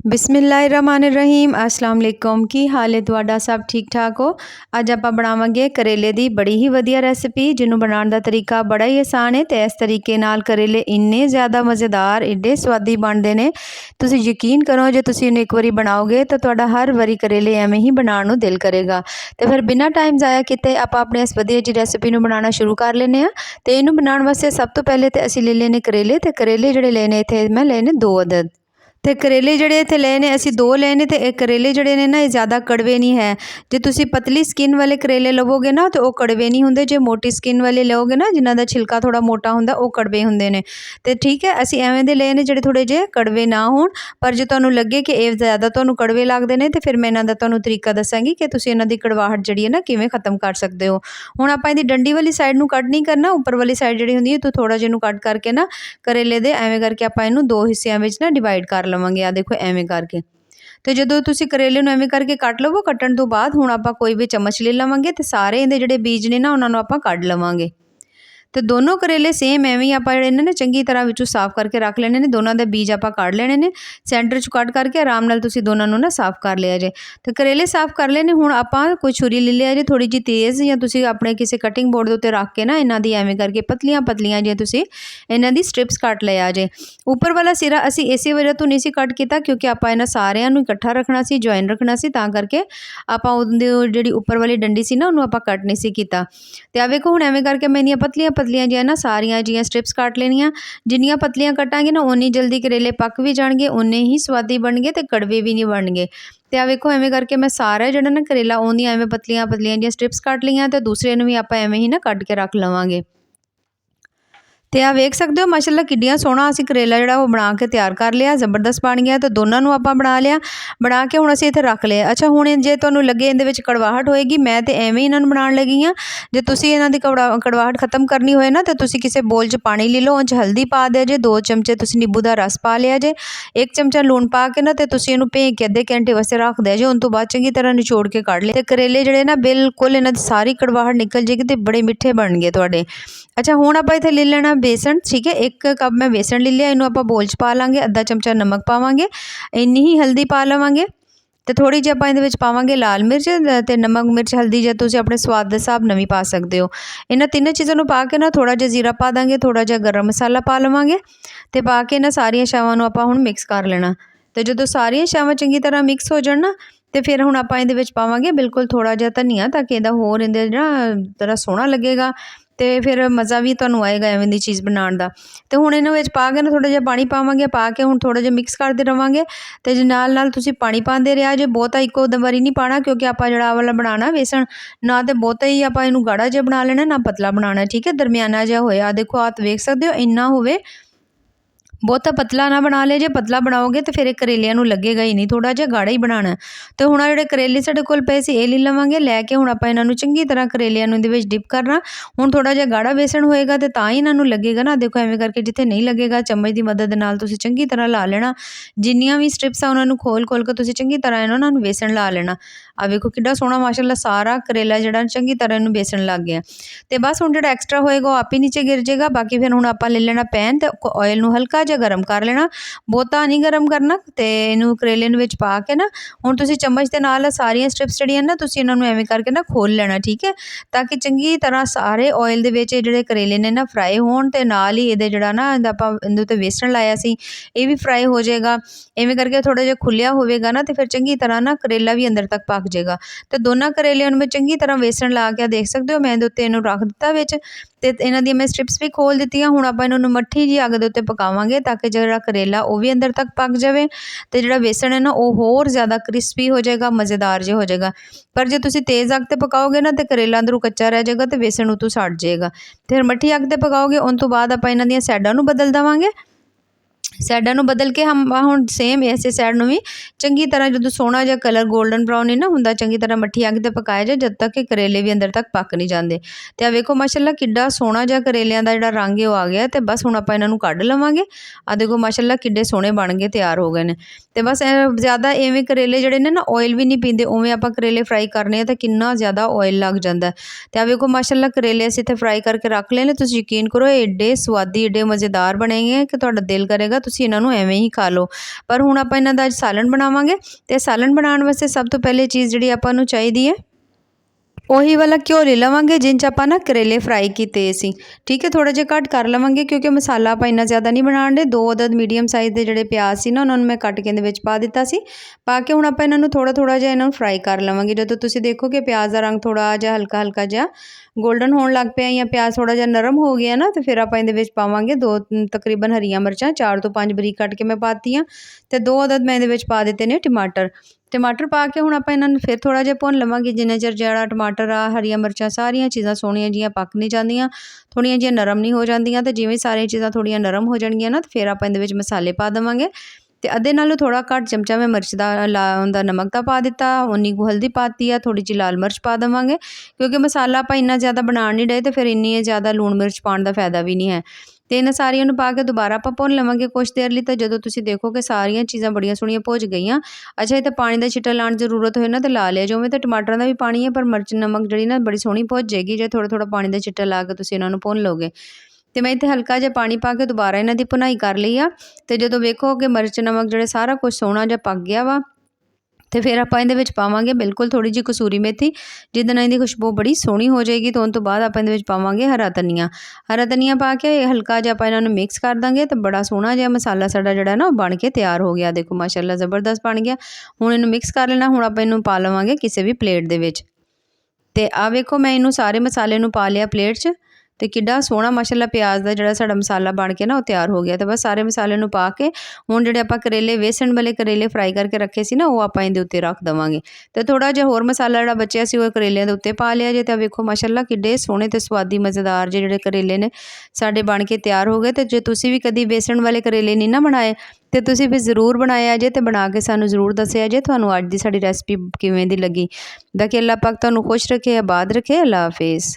बिस्मिल्लाहिर्रहमानिर्रहीम अस्सलाम वालेकुम की हाल है तुहाडा सब ठीक ठाक हो। अज आपां बनावांगे करेले दी बड़ी ही वधिया रेसिपी जिन्हों बनाने का तरीका बड़ा ही आसान है। तो इस तरीके नाल करेले इन्ने ज़्यादा मज़ेदार एडे स्वादी बनते हैं, तुसीं यकीन करो जो तुसीं इन्हूं एक बारी बनाओगे तो तुहाडा हर वारी करेले एवें ही बनाने नूं दिल करेगा। तो फिर बिना टाइम जाया किते आपां अपने इस वधिया जी रेसिपी नूं बनाना शुरू कर लेने आ। तो इहनूं बनाने वास्ते सब तो पहले तो असीं ले लेने करेले, तो करेले जिहड़े लेने इत्थे मैं लेने 2 अदद। तो करेले जिहड़े इत्थे लए ने असीं 2 लए ने। ते करेले जिहड़े ने ना ये ज़्यादा कड़वे नहीं है। जे तुसीं पतली स्किन वाले करेले लवोगे ना तो वो कड़वे नहीं होंदे, जे मोटी स्किन वाले लओगे ना जिन्हां दा छिलका थोड़ा मोटा हुंदा वो कड़वे हुंदे ने। ते ठीक है, असीं एवें दे लए ने जिहड़े थोड़े जे कड़वे ना होण। पर जे तुहानूं लगे कि ये ज़्यादा तुहानूं कड़वे लगदे ने तो फिर मैं इन्हां दा तुहानूं तरीका दस्सांगी कि तुसीं इन्हां दी कड़वाहट जिहड़ी है ना किवें खत्म कर सकदे हो। हुण आपां इहदी डंडी वाली साइड नूं कट नहीं करना, उपर वाली साइड जिहड़ी हुंदी है तो थोड़ा जिहा इहनूं कट करके ना करेले दे एवें करके आपां इहनूं 2 हिस्सियां विच ना डिवाइड कर लवांगे। आ देखो एवें करके। तो जो तुसीं करेले नूं एवें करके कट लवो, कट्टण तो बाद हुण आपां कोई भी चम्मच ले लवांगे तो सारे इहदे जिहड़े बीज ने ना उन्हां नूं आपां कढ लवांगे। तो दोनों करेले सेम एवें ही आपां जिहड़े ने चंगी तरह विचों साफ करके रख लेने ने। दोनों दे बीज आपां कढ लेने ने, सेंटर चों कट करके आराम नाल तुसीं दोनों नूं ना साफ कर लिया जे। तो करेले साफ कर लेने। हुण आपां कोई छुरी ले लिया जे थोड़ी जी तेज़, या तुसीं अपने किसी कटिंग बोर्ड दे उत्ते रख के ना इन्हां दी एवें करके पतलियां पतलियां जिहियां तुसीं इन्हां दी स्ट्रिप्स कट लिया जे। उपर वाला सिरा असीं इसे वजह तो नहीं सी कट कीता क्योंकि आपां इन्हां सारिआं नूं इकट्ठा रखना सी, जॉइन रखना सी, तां करके आपां उहदी जिहड़ी उपर वाली डंडी सी ना उहनूं आपां कट नहीं सी कीता। ते आ वेखो हुण एवें करके मैं इहदियां पतलियां पतलियां जिहियां ना सारियां जिहियां स्ट्रिप्स कट लेनियां। जिन्नियां पतलियां कटांगे ना उन्नी जल्दी करेले पक भी जाणगे, उन्ने ही स्वादी बनगे ते कड़वे भी नहीं बनगे। ते आ वेखो एवें करके मैं सारा जिहड़ा ना करेला उहदियां एवें पतलियां पतलियां जिहियां स्ट्रिप्स कट लईआं ते दूसरे नूं भी आपां एवें ही ना कट के रख लवांगे। तो आ वेख सकते हो माशाअल्लाह किड्डियां सोहना असीं करेला जिहड़ा वो बना के तैयार कर लिया, जबरदस्त बन गया। तो दोनों नूं आपां बना लिया, बना के हुण असीं इत्थे रख लिया। अच्छा हुण जे तुहानूं लगे इहदे विच कड़वाहट होएगी, मैं तो एवें ही इन्हां नूं बनाउण लगी हाँ। जे तुसीं इन्हां दी कड़वाहट खत्म करनी होए ना तो तुसीं किसी बोल च पानी ले लो, उह च हल्दी पा दिया जे, 2 चमचे तुसीं नींबू दा रस पा लिया जे, 1 चमचा लूण पा के ना ते तुसीं इहनूं भें के अद्धे घंटे वास्ते रख दिया जे। उस तो बाद चंगी तरह निचोड़ के कढ लिया। ते करेले जिहड़े ना बिल्कुल इन्हां दी सारी कड़वाहट निकल जाएगी ते बड़े मिठे बनगे तुहाडे। अच्छा हुण आपां इत्थे ले लेना बेसन, ठीक है। 1 कप मैं बेसन ले लिया, इनू आप बोल च पा लांगे, अद्धा चमचा नमक पावांगे, इन्नी ही हल्दी पा लवांगे। तो थोड़ी जी आपां इहदे विच पावांगे लाल मिर्च ते नमक मिर्च हल्दी जे तुसीं अपने स्वाद दे हिसाब नाल भी पा सकदे हो। इन्हां तीनों चीज़ां नूं पा के ना थोड़ा जिहा जीरा पा देंगे, थोड़ा जिहा गरम मसाला पा लवांगे ते पा के ना सारियां शावां नूं आपां हुण मिक्स कर लेना। तो जदों सारियां शावां चंगी तरह मिक्स हो जाण ना तो फिर हुण आपां इहदे विच पावांगे बिल्कुल थोड़ा जिहा धनिया, ताकि इहदा होर इहदे ना बड़ा सोहना लगेगा ते फिर मज़ा भी तुहानूं आएगा एवें दी चीज़ बनाउण दा। ते हुण इहनां विच पा के ना थोड़ा जिहा पानी पावांगे, पा के हुण थोड़ा जिहा मिक्स करदे रवांगे। ते नाल नाल तुसीं पानी पांदे रेहा जे, बहुता इक्को वारी नहीं पाना क्योंकि आपां जिहड़ा आ वाला बनाना बेसन ना ते बहुता ही आपां इहनूं गाढ़ा जिहा बना लेना ना पतला बनाना, ठीक है। दरमियाना जिहा होए। आ देखो आप वेख सकदे हो इन्ना होवे, बहुता पतला ना बना लिया जे। पतला बनाओगे तो फिर ये करेलिਆਂ ਨੂੰ लगेगा ही नहीं, थोड़ा जिहा गाढ़ा ही बनाना। तो हुण ਜਿਹੜੇ करेले ਸਾਡੇ ਕੋਲ ਪਏ ਸੀ ਇਹ ਲੈ ਲਵਾਂਗੇ। ਲੈ ਕੇ ਹੁਣ ਆਪਾਂ ਇਹਨਾਂ ਨੂੰ ਚੰਗੀ ਤਰ੍ਹਾਂ ਕਰੇਲਿਆਂ ਨੂੰ ਇਹਦੇ ਵਿੱਚ ਡਿਪ ਕਰਨਾ। ਹੁਣ ਥੋੜਾ ਜਿਹਾ ਗਾੜਾ ਬੇਸਣ ਹੋਏਗਾ ਤੇ ਤਾਂ ਹੀ ਇਹਨਾਂ ਨੂੰ ਲੱਗੇਗਾ ਨਾ। ਦੇਖੋ ਐਵੇਂ ਕਰਕੇ ਜਿੱਥੇ ਨਹੀਂ ਲੱਗੇਗਾ ਚਮਚ ਦੀ ਮਦਦ ਦੇ ਨਾਲ ਤੁਸੀਂ ਚੰਗੀ ਤਰ੍ਹਾਂ ਲਾ ਲੈਣਾ। ਜਿੰਨੀਆਂ ਵੀ ਸਟ੍ਰਿਪਸ ਆ ਉਹਨਾਂ ਨੂੰ ਖੋਲ ਕੇ ਤੁਸੀਂ ਚੰਗੀ ਤਰ੍ਹਾਂ ਇਹਨਾਂ ਨੂੰ ਬੇਸਣ ਲਾ ਲੈਣਾ। ਆ ਵੇਖੋ ਕਿੱਡਾ ਸੋਹਣਾ ਮਾਸ਼ਾਅੱਲਾ ਸਾਰਾ ਕਰੇਲਾ ਜਿਹੜਾ ਚੰਗੀ ਤਰ੍ਹਾਂ ਇਹਨੂੰ ਬੇਸਣ ਲੱਗ ਗਿਆ। ਤੇ ਬਸ ਹੁਣ ਜਿਹੜਾ ਐਕਸਟਰਾ ਹੋਏਗਾ ਉਹ ਆਪੇ ਨੀਚੇ ਗਿਰ ਜਾਏਗਾ। ਬਾਕੀ ਫਿਰ ਹੁਣ ਆਪਾਂ ਲੈ ਲੈਣਾ ਪੈਨ ਤੇ ਆਇਲ ਨੂੰ ਹਲਕਾ ਜਿਹਾ ਗਰਮ कर लेना, बहुता नहीं गरम करना। तो इनू करेले विच पा के ना हुण तुसीं चम्मच दे नाल सारियां स्ट्रिप्स जिहड़ियां ना तुसीं इन्हां नूं एवें करके ना खोल लेना, ठीक है। ताकि चंगी तरह सारे ऑयल दे विच जिहड़े करेले ने ना फ्राई होण ते नाल ही इहदे जिहड़ा ना आपां इहदे उत्ते बेसण लाया सी ये भी फ्राई हो जाएगा। इवें करके थोड़ा जिहा खुल्लिया होवेगा ना तो फिर चंगी तरह ना करेला भी अंदर तक पक जाएगा। तो दोनों करेलिਆਂ ਨੂੰ मैं चंगी तरह बेसण ला के देख सकते हो मैं इहदे उत्ते इहनूं रख दित्ता विच ते इन्हां दी मैं स्ट्रिप्स भी खोल दित्तियां। हुण आपां इन्हां नूं मट्ठी जी अग दे उत्ते पकावांगे ताकि जिहड़ा करेला वो भी अंदर तक पक जाए तो जिहड़ा बेसण है ना वो होर ज़्यादा क्रिस्पी हो जाएगा, मज़ेदार जो हो जाएगा। पर जो तुसीं तेज़ अग ते पकाओगे ना तो करेला अंदरों कच्चा रह जाएगा तो बेसण उतों सड़ जाएगा। फिर मट्ठी अग ते पकाओगे उन तो बाद आपां इन्हां दियां साइडां नूं बदल देवांगे। साइडां नूं बदल के हम हुण सेम इसे साइड नूं भी चंगी तरह जो सोहना जिहा कलर गोल्डन ब्राउन नहीं ना हुंदा चंगी तरह मट्ठी अग ते पकाया जाए जद तक कि करेले भी अंदर तक पक नहीं जाते। तो आ वेखो माशाअल्लाह किड्डा सोहना जिहा करेलिਆਂ ਦਾ ਜਿਹੜਾ रंग है वो आ गया। तो बस हुण आपां इन्हां नूं कढ लवांगे। आ देखो माशाअल्लाह किड्डे सोहने बन के तैयार हो गए ने। ਤੇ ਬਸ ਜ਼ਿਆਦਾ ਇਵੇਂ ਕਰੇਲੇ ਜਿਹੜੇ ਨੇ ਨਾ ਆਇਲ ਵੀ ਨਹੀਂ ਪੀਂਦੇ, ਉਵੇਂ ਆਪਾਂ ਕਰੇਲੇ ਫਰਾਈ ਕਰਨੇ ਆ ਤਾਂ ਕਿੰਨਾ ਜ਼ਿਆਦਾ ਆਇਲ ਲੱਗ ਜਾਂਦਾ। ਤੇ ਆ ਵੇਖੋ ਮਾਸ਼ਾਅੱਲਾ ਕਰੇਲੇ ਅਸੀਂ ਇੱਥੇ ਫਰਾਈ ਕਰਕੇ ਰੱਖ ਲਏ ਨੇ। ਤੁਸੀਂ ਯਕੀਨ ਕਰੋ ਇਹ ਏਡੇ ਸਵਾਦੀ ਏਡੇ ਮਜ਼ੇਦਾਰ ਬਣੇਗੇ ਕਿ ਤੁਹਾਡਾ ਦਿਲ ਕਰੇਗਾ ਤੁਸੀਂ ਇਹਨਾਂ ਨੂੰ ਐਵੇਂ ਹੀ ਖਾ ਲਓ। ਪਰ ਹੁਣ ਆਪਾਂ ਇਹਨਾਂ ਦਾ ਅੱਜ ਸਾਲਨ ਬਣਾਵਾਂਗੇ। ਤੇ ਸਾਲਨ ਬਣਾਉਣ ਵਾਸਤੇ ਸਭ ਤੋਂ ਪਹਿਲੇ ਚੀਜ਼ ਜਿਹੜੀ ਆਪਾਂ ਨੂੰ ਚਾਹੀਦੀ ਹੈ ਉਹੀ ਵਾਲਾ ਘਿਓ ਲੈ ਲਵਾਂਗੇ ਜਿਨ 'ਚ ਆਪਾਂ ਨਾ ਕਰੇਲੇ ਫਰਾਈ ਕੀਤੇ ਸੀ। ਠੀਕ ਹੈ, ਥੋੜ੍ਹਾ ਜਿਹਾ ਘੱਟ ਕਰ ਲਵਾਂਗੇ ਕਿਉਂਕਿ ਮਸਾਲਾ ਆਪਾਂ ਇੰਨਾ ਜ਼ਿਆਦਾ ਨਹੀਂ ਬਣਾਉਣ ਦੇ। 2 ਅਦਦ ਮੀਡੀਅਮ ਸਾਈਜ਼ ਦੇ ਜਿਹੜੇ ਪਿਆਜ਼ ਸੀ ਨਾ ਉਹਨਾਂ ਨੂੰ ਮੈਂ ਕੱਟ ਕੇ ਇਹਦੇ ਵਿੱਚ ਪਾ ਦਿੱਤਾ ਸੀ। ਪਾ ਕੇ ਹੁਣ ਆਪਾਂ ਇਹਨਾਂ ਨੂੰ ਥੋੜ੍ਹਾ ਜਿਹਾ ਇਹਨਾਂ ਨੂੰ ਫਰਾਈ ਕਰ ਲਵਾਂਗੇ। ਜਦੋਂ ਤੁਸੀਂ ਦੇਖੋਗੇ ਪਿਆਜ਼ ਦਾ ਰੰਗ ਥੋੜ੍ਹਾ ਜਿਹਾ ਹਲਕਾ ਜਿਹਾ ਗੋਲਡਨ ਹੋਣ ਲੱਗ ਪਿਆ ਜਾਂ ਪਿਆਜ਼ ਥੋੜ੍ਹਾ ਜਿਹਾ ਨਰਮ ਹੋ ਗਿਆ ਨਾ, ਤੇ ਫਿਰ ਆਪਾਂ ਇਹਦੇ ਵਿੱਚ ਪਾਵਾਂਗੇ 2 ਤਕਰੀਬਨ ਹਰੀਆਂ ਮਿਰਚਾਂ, 4 ਤੋਂ 5 ਬਰੀਕ ਕੱਟ ਕੇ ਮੈਂ ਪਾਤੀਆਂ, ਤੇ 2 ਅਦਦ ਮੈਂ ਇਹਦੇ ਵਿੱਚ ਪਾ ਦਿੱਤੇ ਨੇ ਟਮਾਟਰ ਪਾ ਕੇ ਹੁਣ ਆਪਾਂ ਇਹਨਾਂ ਨੂੰ ਫਿਰ ਥੋੜ੍ਹਾ ਜਿਹਾ ਭੁੰਨ ਲਵਾਂਗੇ। ਜਿੰਨੇ ਚਿਰ ਜਿਹੜਾ ਟਮਾਟਰ ਆ ਹਰੀਆਂ ਮਿਰਚਾਂ ਸਾਰੀਆਂ ਚੀਜ਼ਾਂ ਸੋਹਣੀਆਂ ਜਿਹੀਆਂ ਪੱਕ ਨਹੀਂ ਜਾਂਦੀਆਂ, ਥੋੜ੍ਹੀਆਂ ਜਿਹੀਆਂ ਨਰਮ ਨਹੀਂ ਹੋ ਜਾਂਦੀਆਂ। ਤੇ ਜਿਵੇਂ ਸਾਰੀਆਂ ਚੀਜ਼ਾਂ ਥੋੜ੍ਹੀਆਂ ਨਰਮ ਹੋ ਜਾਣਗੀਆਂ ਨਾ, ਤੇ ਫਿਰ ਆਪਾਂ ਇਹਦੇ ਵਿੱਚ ਮਸਾਲੇ ਪਾ ਦੇਵਾਂਗੇ। ਤੇ ਅੱਧੇ ਨਾਲੋਂ ਥੋੜ੍ਹਾ ਘੱਟ ਚਮਚਾ ਮੈਂ ਮਿਰਚ ਦਾ ਉਹਦਾ ਨਮਕ ਦਾ ਪਾ ਦਿੱਤਾ, ਉਨੀ ਕੁ ਹਲਦੀ ਪਾਤੀ ਆ, ਥੋੜ੍ਹੀ ਜਿਹੀ ਲਾਲ ਮਿਰਚ ਪਾ ਦੇਵਾਂਗੇ ਕਿਉਂਕਿ ਮਸਾਲਾ ਆਪਾਂ ਇੰਨਾ ਜ਼ਿਆਦਾ ਬਣਾਉਣ ਨਹੀਂ ਡਏ, ਤੇ ਫਿਰ ਇੰਨੀ ਜ਼ਿਆਦਾ ਲੂਣ ਮਿਰਚ ਪਾਉਣ ਦਾ ਫਾਇਦਾ ਵੀ ਨਹੀਂ ਹੈ। ਤੇ ਇਹਨਾਂ ਸਾਰੀਆਂ ਨੂੰ ਪਾ ਕੇ ਦੁਬਾਰਾ ਆਪਾਂ ਭੁੰਨ ਲਵਾਂਗੇ ਕੁਛ ਦੇਰ ਲਈ। ਤਾਂ ਜਦੋਂ ਤੁਸੀਂ ਦੇਖੋਗੇ ਸਾਰੀਆਂ ਚੀਜ਼ਾਂ ਬੜੀਆਂ ਸੋਹਣੀਆਂ ਭੁੱਜ ਗਈਆਂ। ਅੱਛਾ, ਇਹ ਤਾਂ ਪਾਣੀ ਦਾ ਛਿੱਟਾ ਲਾਉਣ ਦੀ ਜ਼ਰੂਰਤ ਹੋਏ ਨਾ ਤਾਂ ਲਾ ਲਿਆ, ਜਿਵੇਂ ਤਾਂ ਟਮਾਟਰਾਂ ਦਾ ਵੀ ਪਾਣੀ ਹੈ, ਪਰ ਮਿਰਚ ਨਮਕ ਜਿਹੜੀ ਨਾ ਬੜੀ ਸੋਹਣੀ ਭੁੱਜ ਜਾਏਗੀ ਜੇ ਥੋੜ੍ਹਾ ਪਾਣੀ ਦਾ ਛਿੱਟਾ ਲਾ ਕੇ ਤੁਸੀਂ ਇਹਨਾਂ ਨੂੰ ਭੁੰਨ ਲਓਗੇ। ਤੇ ਮੈਂ ਇੱਥੇ ਹਲਕਾ ਜਿਹਾ ਪਾਣੀ ਪਾ ਕੇ ਦੁਬਾਰਾ ਇਹਨਾਂ ਦੀ ਭੁਨਾਈ ਕਰ ਲਈ ਆ। ਤੇ ਜਦੋਂ ਵੇਖੋ ਕਿ ਮਿਰਚ ਨਮਕ ਜਿਹੜੇ ਸਾਰਾ ਕੁਛ ਸੋਹਣਾ ਜਿਹਾ ਪੱਕ ਗਿਆ ਵਾ, ਤੇ ਫਿਰ ਆਪਾਂ ਇਹਦੇ ਵਿੱਚ ਪਾਵਾਂਗੇ ਬਿਲਕੁਲ ਥੋੜ੍ਹੀ ਜਿਹੀ ਕਸੂਰੀ ਮੇਥੀ, ਜਿਹਦੇ ਨਾਲ ਇਹਦੀ ਖੁਸ਼ਬੂ ਬੜੀ ਸੋਹਣੀ ਹੋ ਜਾਏਗੀ। ਤੋਂ ਤੋਂ ਬਾਅਦ ਆਪਾਂ ਇਹਦੇ ਵਿੱਚ ਪਾਵਾਂਗੇ ਹਰਾ ਧਨੀਆ ਪਾ ਕੇ ਹਲਕਾ ਜਿਹਾ ਆਪਾਂ ਇਹਨਾਂ ਨੂੰ ਮਿਕਸ ਕਰ ਦਾਂਗੇ। ਤੇ ਬੜਾ ਸੋਹਣਾ ਜਿਹਾ ਮਸਾਲਾ ਸਾਡਾ ਜਿਹੜਾ ਨਾ ਉਹ ਬਣ ਕੇ ਤਿਆਰ ਹੋ ਗਿਆ। ਦੇਖੋ ਮਾਸ਼ਾਅੱਲਾ ਜ਼ਬਰਦਸਤ ਬਣ ਗਿਆ। ਹੁਣ ਇਹਨੂੰ ਮਿਕਸ ਕਰ ਲੈਣਾ। ਹੁਣ ਆਪਾਂ ਇਹਨੂੰ ਪਾ ਲਵਾਂਗੇ ਕਿਸੇ ਵੀ ਪਲੇਟ ਦੇ ਵਿੱਚ। ਤੇ ਆ ਵੇਖੋ ਮੈਂ ਇਹਨੂੰ ਸਾਰੇ ਮਸਾਲੇ ਨੂੰ ਪਾ ਲਿਆ ਪਲੇਟ 'ਚ, ਤੇ ਕਿੱਡਾ ਸੋਹਣਾ ਮਾਸ਼ਾਅੱਲਾ ਪਿਆਜ਼ ਦਾ ਜਿਹੜਾ ਸਾਡਾ ਮਸਾਲਾ ਬਣ ਕੇ ਨਾ ਉਹ ਤਿਆਰ ਹੋ ਗਿਆ। ਤੇ ਬਸ ਸਾਰੇ ਮਸਾਲੇ ਨੂੰ ਪਾ ਕੇ ਹੁਣ ਜਿਹੜੇ ਆਪਾਂ ਕਰੇਲੇ ਵੇਸਣ ਵਾਲੇ ਕਰੇਲੇ ਫਰਾਈ ਕਰਕੇ ਰੱਖੇ ਸੀ ਨਾ, ਉਹ ਆਪਾਂ ਇਹਦੇ ਉੱਤੇ ਰੱਖ ਦੇਵਾਂਗੇ। ਤੇ ਥੋੜ੍ਹਾ ਜਿਹਾ ਹੋਰ ਮਸਾਲਾ ਜਿਹੜਾ ਬਚਿਆ ਸੀ ਉਹ ਕਰੇਲਿਆਂ ਦੇ ਉੱਤੇ ਪਾ ਲਿਆ ਜੇ। ਤਾਂ ਵੇਖੋ ਮਾਸ਼ਾਅੱਲਾ ਕਿੱਡੇ ਸੋਹਣੇ ਤੇ ਸਵਾਦੀ ਮਜ਼ੇਦਾਰ ਜਿਹੜੇ ਕਰੇਲੇ ਨੇ ਸਾਡੇ ਬਣ ਕੇ ਤਿਆਰ ਹੋ ਗਏ। ਤੇ ਜੇ ਤੁਸੀਂ ਵੀ ਕਦੀ ਵੇਸਣ ਵਾਲੇ ਕਰੇਲੇ ਨਹੀਂ ਨਾ ਬਣਾਏ ਤੇ ਤੁਸੀਂ ਵੀ ਜ਼ਰੂਰ ਬਣਾਇਆ ਜੇ, ਤੇ ਬਣਾ ਕੇ ਸਾਨੂੰ ਜ਼ਰੂਰ ਦੱਸਿਆ ਜੇ ਤੁਹਾਨੂੰ ਅੱਜ ਦੀ ਸਾਡੀ ਰੈਸਪੀ ਕਿਵੇਂ ਦੀ ਲੱਗੀ। ਬਾਕੀ ਅੱਲਾਹ ਪਾਕ ਤੁਹਾਨੂੰ ਖੁਸ਼ ਰੱਖੇ, ਆਬਾਦ ਰੱਖੇ। ਅੱਲਾਹ ਹਾਫਿਜ਼।